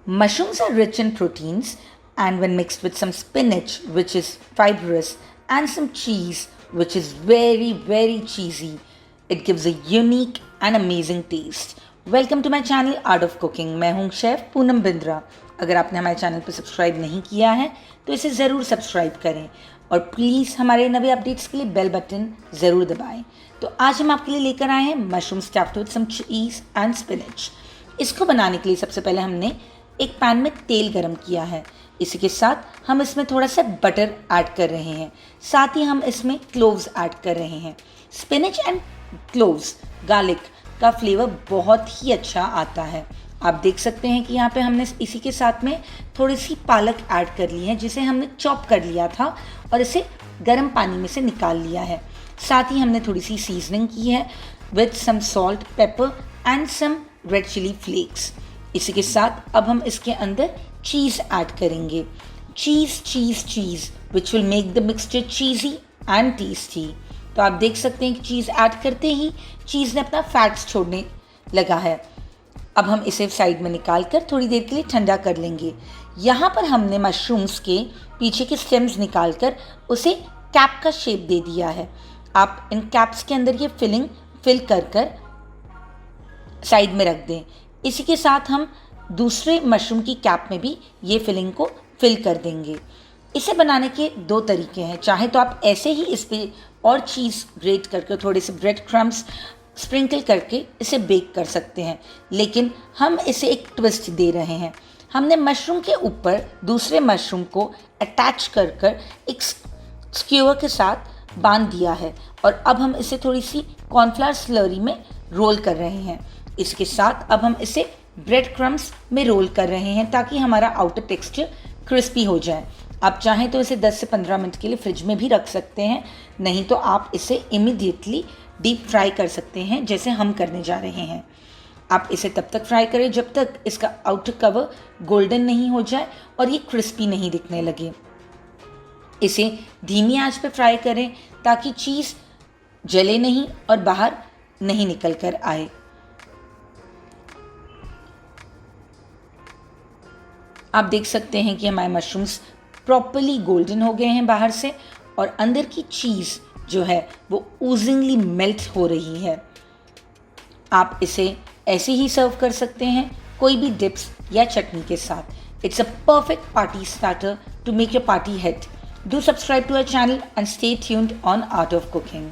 Mushrooms are rich in proteins, and when mixed with some spinach, which is fibrous, and some cheese, which is very cheesy, it gives a unique and amazing taste. Welcome to my channel art of cooking. मैं हूँ chef Poonam Bindra. अगर आपने हमारे channel पर subscribe नहीं किया है तो इसे ज़रूर सब्सक्राइब करें और प्लीज़ हमारे नए अपडेट्स के लिए बेल बटन ज़रूर दबाएं। तो आज हम आपके लिए लेकर आए हैं mushroom stuffed with some cheese and spinach. इसको बनाने के लिए सबसे पहले हमने एक पैन में तेल गरम किया है। इसी के साथ हम इसमें थोड़ा सा बटर ऐड कर रहे हैं, साथ ही हम इसमें क्लोव्स ऐड कर रहे हैं। स्पिनच एंड क्लोव्स गार्लिक का फ्लेवर बहुत ही अच्छा आता है। आप देख सकते हैं कि यहाँ पे हमने इसी के साथ में थोड़ी सी पालक ऐड कर ली है, जिसे हमने चॉप कर लिया था और इसे गर्म पानी में से निकाल लिया है। साथ ही हमने थोड़ी सी सीजनिंग की है with some salt, pepper and some red chilli flakes. इसी के साथ अब हम इसके अंदर चीज़ ऐड करेंगे। Cheese which will make the mixture cheesy and tasty. तो आप देख सकते हैं कि चीज़ ऐड करते ही चीज़ ने अपना फैट्स छोड़ने लगा है। अब हम इसे साइड में निकाल कर थोड़ी देर के लिए ठंडा कर लेंगे। यहाँ पर हमने मशरूम्स के पीछे के स्टेम्स निकाल कर उसे कैप का शेप दे दिया है। आप इन कैप्स के अंदर ये फिलिंग फिल कर साइड में रख दें। इसी के साथ हम दूसरे मशरूम की कैप में भी ये फिलिंग को फिल कर देंगे। इसे बनाने के दो तरीके हैं। चाहे तो आप ऐसे ही इस पर और चीज़ ग्रेट करके थोड़े से ब्रेड क्रम्स स्प्रिंकल करके इसे बेक कर सकते हैं, लेकिन हम इसे एक ट्विस्ट दे रहे हैं। हमने मशरूम के ऊपर दूसरे मशरूम को अटैच कर एक स्क्यूअर के साथ बांध दिया है और अब हम इसे थोड़ी सी कॉर्नफ्लोर स्लरी में रोल कर रहे हैं। इसके साथ अब हम इसे ब्रेड क्रम्स में रोल कर रहे हैं ताकि हमारा आउटर टेक्सचर क्रिस्पी हो जाए। आप चाहें तो इसे 10 से 15 मिनट के लिए फ्रिज में भी रख सकते हैं, नहीं तो आप इसे इमीडिएटली डीप फ्राई कर सकते हैं जैसे हम करने जा रहे हैं। आप इसे तब तक फ्राई करें जब तक इसका आउटर कवर गोल्डन नहीं हो जाए और ये क्रिस्पी नहीं दिखने लगे। इसे धीमी आंच पे फ्राई करें ताकि चीज़ जले नहीं और बाहर नहीं निकल कर आए। आप देख सकते हैं कि हमारे मशरूम्स प्रॉपरली गोल्डन हो गए हैं बाहर से और अंदर की चीज़ जो है वो ऊजिंगली मेल्ट हो रही है। आप इसे ऐसे ही सर्व कर सकते हैं कोई भी डिप्स या चटनी के साथ। It's a perfect party starter to make your party hit. Do subscribe to our channel and stay tuned on art of cooking.